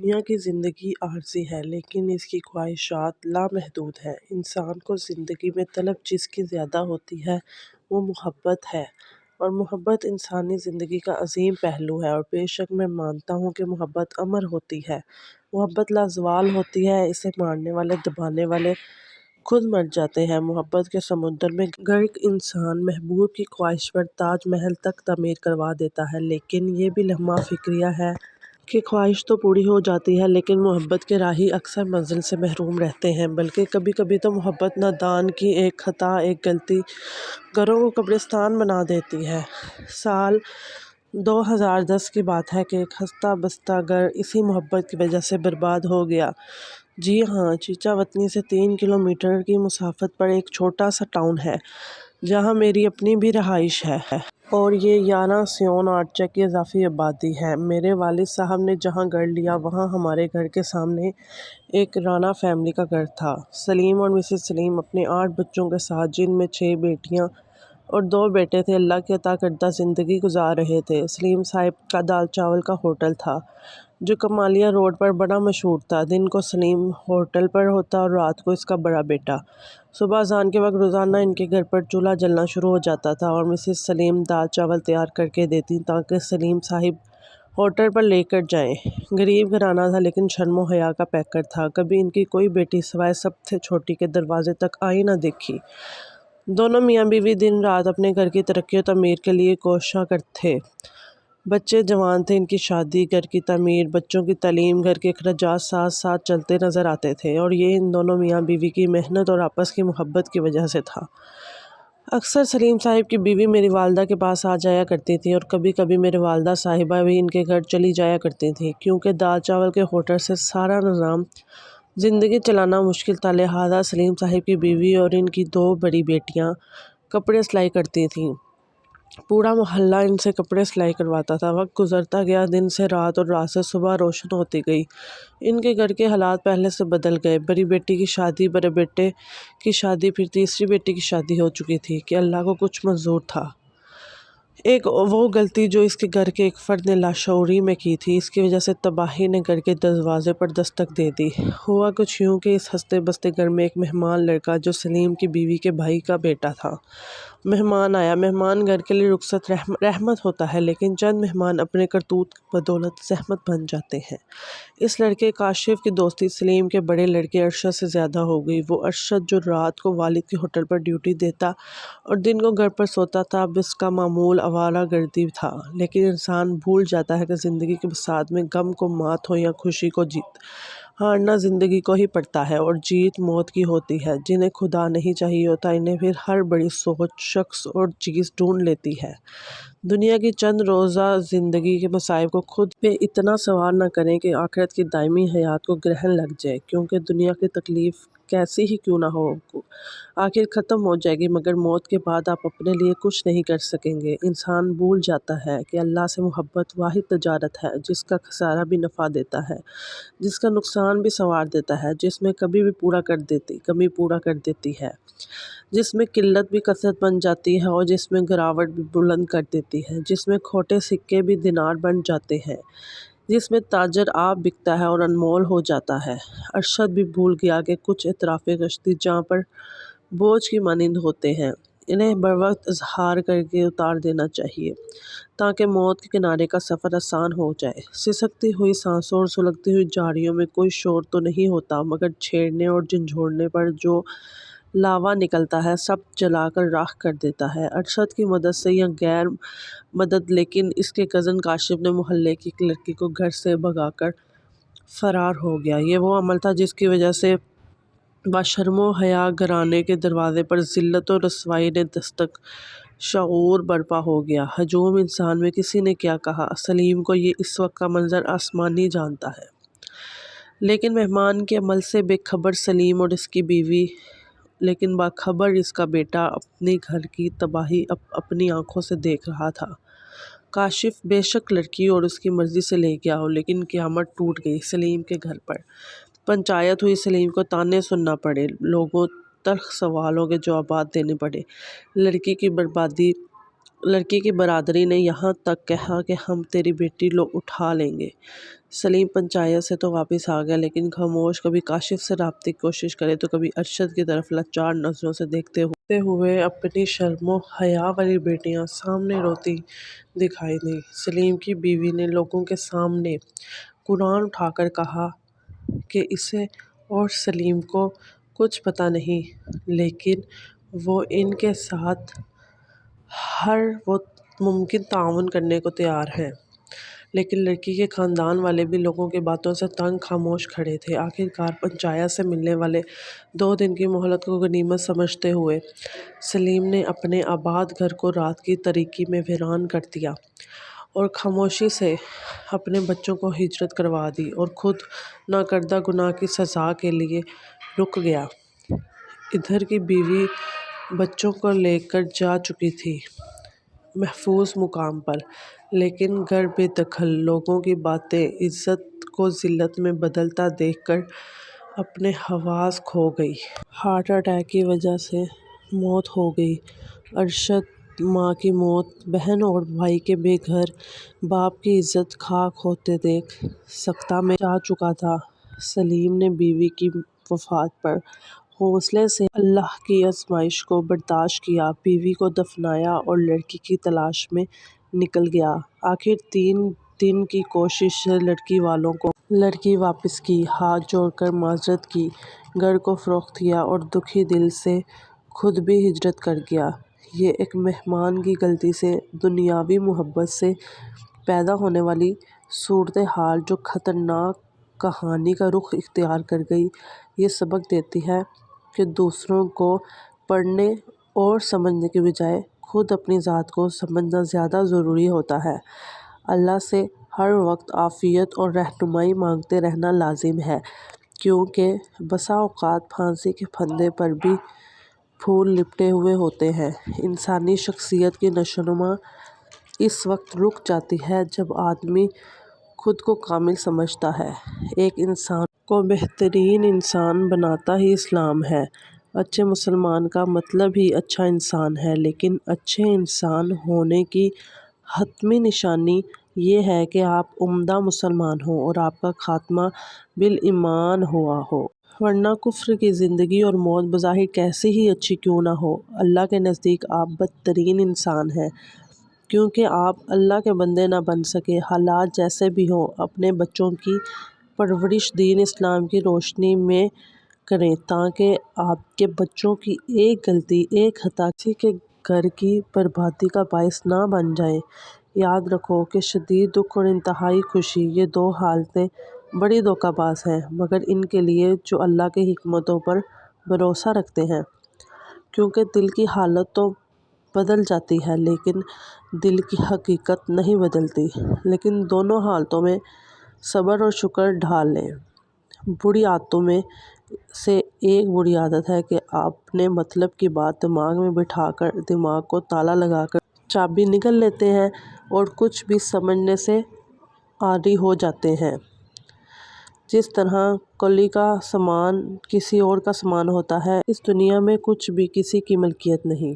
دنیا کی زندگی عارضی ہے لیکن اس کی خواہشات لامحدود ہیں۔ انسان کو زندگی میں طلب جس کی زیادہ ہوتی ہے وہ محبت ہے، اور محبت انسانی زندگی کا عظیم پہلو ہے۔ اور بے شک میں مانتا ہوں کہ محبت امر ہوتی ہے، محبت لازوال ہوتی ہے، اسے مارنے والے دبانے والے خود مر جاتے ہیں۔ محبت کے سمندر میں غرق انسان محبوب کی خواہش پر تاج محل تک تعمیر کروا دیتا ہے، لیکن یہ بھی لمحہ فکریہ ہے کہ خواہش تو پوری ہو جاتی ہے لیکن محبت کے راہی اکثر منزل سے محروم رہتے ہیں، بلکہ کبھی کبھی تو محبت نادان کی ایک خطا، ایک غلطی گھروں کو قبرستان بنا دیتی ہے۔ سال 2010 کی بات ہے کہ ایک ہنستا بستا گھر اسی محبت کی وجہ سے برباد ہو گیا۔ جی ہاں، چیچا وطنی سے 3 کلومیٹر کی مسافت پر ایک چھوٹا سا ٹاؤن ہے جہاں میری اپنی بھی رہائش ہے، اور یہ 11 سیون آرچہ کی اضافی آبادی ہے۔ میرے والد صاحب نے جہاں گھر لیا وہاں ہمارے گھر کے سامنے ایک رانا فیملی کا گھر تھا۔ سلیم اور مسز سلیم اپنے 8 بچوں کے ساتھ، جن میں 6 بیٹیاں اور 2 بیٹے تھے، اللہ کی عطا کردہ زندگی گزار رہے تھے۔ سلیم صاحب کا دال چاول کا ہوٹل تھا جو کمالیہ روڈ پر بڑا مشہور تھا۔ دن کو سلیم ہوٹل پر ہوتا اور رات کو اس کا بڑا بیٹا۔ صبح اذان کے وقت روزانہ ان کے گھر پر چولہا جلنا شروع ہو جاتا تھا اور مسز سلیم دال چاول تیار کر کے دیتی تاکہ سلیم صاحب ہوٹل پر لے کر جائیں۔ غریب گھرانہ تھا لیکن شرم و حیا کا پیکر تھا۔ کبھی ان کی کوئی بیٹی سوائے سب سے چھوٹی کے دروازے تک آئی نہ دیکھی۔ دونوں میاں بیوی دن رات اپنے گھر کی ترقی و تعمیر کے لیے کوشاں تھے۔ بچے جوان تھے، ان کی شادی، گھر کی تعمیر، بچوں کی تعلیم، گھر کے اخراجات ساتھ ساتھ چلتے نظر آتے تھے، اور یہ ان دونوں میاں بیوی کی محنت اور آپس کی محبت کی وجہ سے تھا۔ اکثر سلیم صاحب کی بیوی میری والدہ کے پاس آ جایا کرتی تھیں اور کبھی کبھی میری والدہ صاحبہ بھی ان کے گھر چلی جایا کرتی تھیں۔ کیونکہ دال چاول کے ہوٹل سے سارا نظام زندگی چلانا مشکل تھا، لہٰذا سلیم صاحب کی بیوی اور ان کی 2 بڑی بیٹیاں کپڑے سلائی کرتی تھیں۔ پورا محلہ ان سے کپڑے سلائی کرواتا تھا۔ وقت گزرتا گیا، دن سے رات اور رات سے صبح روشن ہوتی گئی۔ ان کے گھر کے حالات پہلے سے بدل گئے۔ بڑی بیٹی کی شادی، بڑے بیٹے کی شادی، پھر تیسری بیٹی کی شادی ہو چکی تھی کہ اللہ کو کچھ منظور تھا۔ ایک وہ غلطی جو اس کے گھر کے ایک فرد نے لاشعوری میں کی تھی، اس کی وجہ سے تباہی نے گھر کے دروازے پر دستک دے دی۔ ہوا کچھ یوں کہ اس ہنستے بستے گھر میں ایک مہمان لڑکا جو سلیم کی بیوی کے بھائی کا بیٹا تھا، مہمان آیا۔ مہمان گھر کے لیے رخصت رحمت ہوتا ہے، لیکن چند مہمان اپنے کرتوت کی بدولت زحمت بن جاتے ہیں۔ اس لڑکے کاشف کی دوستی سلیم کے بڑے لڑکے ارشد سے زیادہ ہو گئی۔ وہ ارشد جو رات کو والد کے ہوٹل پر ڈیوٹی دیتا اور دن کو گھر پر سوتا تھا، اب اس کا معمول آوارہ گردی تھا۔ لیکن انسان بھول جاتا ہے کہ زندگی کے بساط میں غم کو مات ہو یا خوشی کو جیت، ہارنا زندگی کو ہی پڑتا ہے اور جیت موت کی ہوتی ہے۔ جنہیں خدا نہیں چاہیے ہوتا، انہیں پھر ہر بڑی سوچ، شخص اور چیز ڈھونڈ لیتی ہے۔ دنیا کی چند روزہ زندگی کے مصائب کو خود پہ اتنا سوار نہ کریں کہ آخرت کی دائمی حیات کو گرہن لگ جائے، کیونکہ دنیا کی تکلیف کیسی ہی کیوں نہ ہو آخر ختم ہو جائے گی، مگر موت کے بعد آپ اپنے لیے کچھ نہیں کر سکیں گے۔ انسان بھول جاتا ہے کہ اللہ سے محبت واحد تجارت ہے جس کا خسارہ بھی نفع دیتا ہے، جس کا نقصان بھی سنوار دیتا ہے، جس میں کمی بھی پورا کر دیتی ہے، جس میں قلت بھی کثرت بن جاتی ہے اور جس میں گراوٹ بھی بلند کر دیتی ہے، جس میں کھوٹے سکے بھی دینار بن جاتے ہیں، جس میں تاجر آپ بکتا ہے اور انمول ہو جاتا ہے۔ ارشد بھی بھول گیا کہ کچھ اطراف کشتی جہاں پر بوجھ کی مانند ہوتے ہیں، انہیں بروقت اظہار کر کے اتار دینا چاہیے تاکہ موت کے کنارے کا سفر آسان ہو جائے۔ سسکتی ہوئی سانسوں اور سلگتی ہوئی جھاڑیوں میں کوئی شور تو نہیں ہوتا، مگر چھیڑنے اور جھنجھوڑنے پر جو لاوا نکلتا ہے سب جلا کر راکھ کر دیتا ہے۔ ارشد کی مدد سے یا غیر مدد، لیکن اس کے کزن کاشف نے محلے کی ایک لڑکی کو گھر سے بھگا کر فرار ہو گیا۔ یہ وہ عمل تھا جس کی وجہ سے باشرم و حیا گھرانے کے دروازے پر ذلت و رسوائی نے دستک شعور برپا ہو گیا۔ ہجوم انسان میں کسی نے کیا کہا، سلیم کو یہ اس وقت کا منظر آسمانی جانتا ہے، لیکن مہمان کے عمل سے بے خبر سلیم اور اس کی بیوی، لیکن باخبر اس کا بیٹا اپنی گھر کی تباہی اپنی آنکھوں سے دیکھ رہا تھا۔ کاشف بے شک لڑکی اور اس کی مرضی سے لے گیا ہو، لیکن قیامت ٹوٹ گئی۔ سلیم کے گھر پر پنچایت ہوئی، سلیم کو طعنے سننا پڑے، لوگوں تلخ سوالوں کے جوابات دینے پڑے۔ لڑکی کی برادری نے یہاں تک کہا کہ ہم تیری بیٹی اٹھا لیں گے۔ سلیم پنچایت سے تو واپس آ گیا، لیکن خاموش، کبھی کاشف سے رابطے کی کوشش کرے تو کبھی ارشد کی طرف لاچار نظروں سے دیکھتے ہوئے اپنی شرم و حیا والی بیٹیاں سامنے روتی دکھائی دیں۔ سلیم کی بیوی نے لوگوں کے سامنے قرآن اٹھا کر کہا کہ اسے اور سلیم کو کچھ پتہ نہیں، لیکن وہ ان کے ساتھ ہر وہ ممکن تعاون کرنے کو تیار ہیں۔ لیکن لڑکی کے خاندان والے بھی لوگوں کی باتوں سے تنگ خاموش کھڑے تھے۔ آخرکار پنچایت سے ملنے والے 2 دن کی مہلت کو غنیمت سمجھتے ہوئے سلیم نے اپنے آباد گھر کو رات کی تاریکی میں ویران کر دیا اور خاموشی سے اپنے بچوں کو ہجرت کروا دی اور خود ناکردہ گناہ کی سزا کے لیے رک گیا۔ ادھر کی بیوی بچوں کو لے کر جا چکی تھی محفوظ مقام پر، لیکن گھر بے دخل، لوگوں کی باتیں عزت کو ذلت میں بدلتا دیکھ کر اپنے حواس کھو گئی۔ ہارٹ اٹیک کی وجہ سے موت ہو گئی۔ ارشد ماں کی موت، بہن اور بھائی کے بے گھر، باپ کی عزت خاک ہوتے دیکھ سکتہ میں جا چکا تھا۔ سلیم نے بیوی کی وفات پر حوصلے سے اللہ کی آزمائش کو برداشت کیا، بیوی کو دفنایا اور لڑکی کی تلاش میں نکل گیا۔ آخر 3 دن کی کوشش سے لڑکی والوں کو لڑکی واپس کی، ہاتھ جوڑ کر معذرت کی، گھر کو فروخت کیا اور دکھی دل سے خود بھی ہجرت کر گیا۔ یہ ایک مہمان کی غلطی سے، دنیاوی محبت سے پیدا ہونے والی صورتحال جو خطرناک کہانی کا رخ اختیار کر گئی، یہ سبق دیتی ہے کہ دوسروں کو پڑھنے اور سمجھنے کے بجائے خود اپنی ذات کو سمجھنا زیادہ ضروری ہوتا ہے۔ اللہ سے ہر وقت عافیت اور رہنمائی مانگتے رہنا لازم ہے، کیونکہ بسا اوقات پھانسی کے پھندے پر بھی پھول لپٹے ہوئے ہوتے ہیں۔ انسانی شخصیت کی نشوونما اس وقت رک جاتی ہے جب آدمی خود کو کامل سمجھتا ہے۔ ایک انسان کو بہترین انسان بناتا ہی اسلام ہے۔ اچھے مسلمان کا مطلب ہی اچھا انسان ہے، لیکن اچھے انسان ہونے کی حتمی نشانی یہ ہے کہ آپ عمدہ مسلمان ہوں اور آپ کا خاتمہ بالایمان ہوا ہو۔ ورنہ کفر کی زندگی اور موت بظاہر کیسی ہی اچھی کیوں نہ ہو، اللہ کے نزدیک آپ بدترین انسان ہیں، کیونکہ آپ اللہ کے بندے نہ بن سکے۔ حالات جیسے بھی ہوں، اپنے بچوں کی پرورش دین اسلام کی روشنی میں کریں تاکہ آپ کے بچوں کی ایک غلطی، ایک خطا کسی کے گھر کی بربادی کا باعث نہ بن جائے۔ یاد رکھو کہ شدید دکھ اور انتہائی خوشی، یہ 2 حالتیں بڑی دھوکہ باز ہیں، مگر ان کے لیے جو اللہ کی حکمتوں پر بھروسہ رکھتے ہیں، کیونکہ دل کی حالت تو بدل جاتی ہے لیکن دل کی حقیقت نہیں بدلتی۔ لیکن دونوں حالتوں میں صبر اور شکر ڈھال لیں۔ بری عادتوں میں سے ایک بری عادت ہے کہ اپنے مطلب کی بات دماغ میں بٹھا کر دماغ کو تالا لگا کر چابی نگل لیتے ہیں اور کچھ بھی سمجھنے سے عاری ہو جاتے ہیں۔ جس طرح کولی کا سامان کسی اور کا سامان ہوتا ہے، اس دنیا میں کچھ بھی کسی کی ملکیت نہیں۔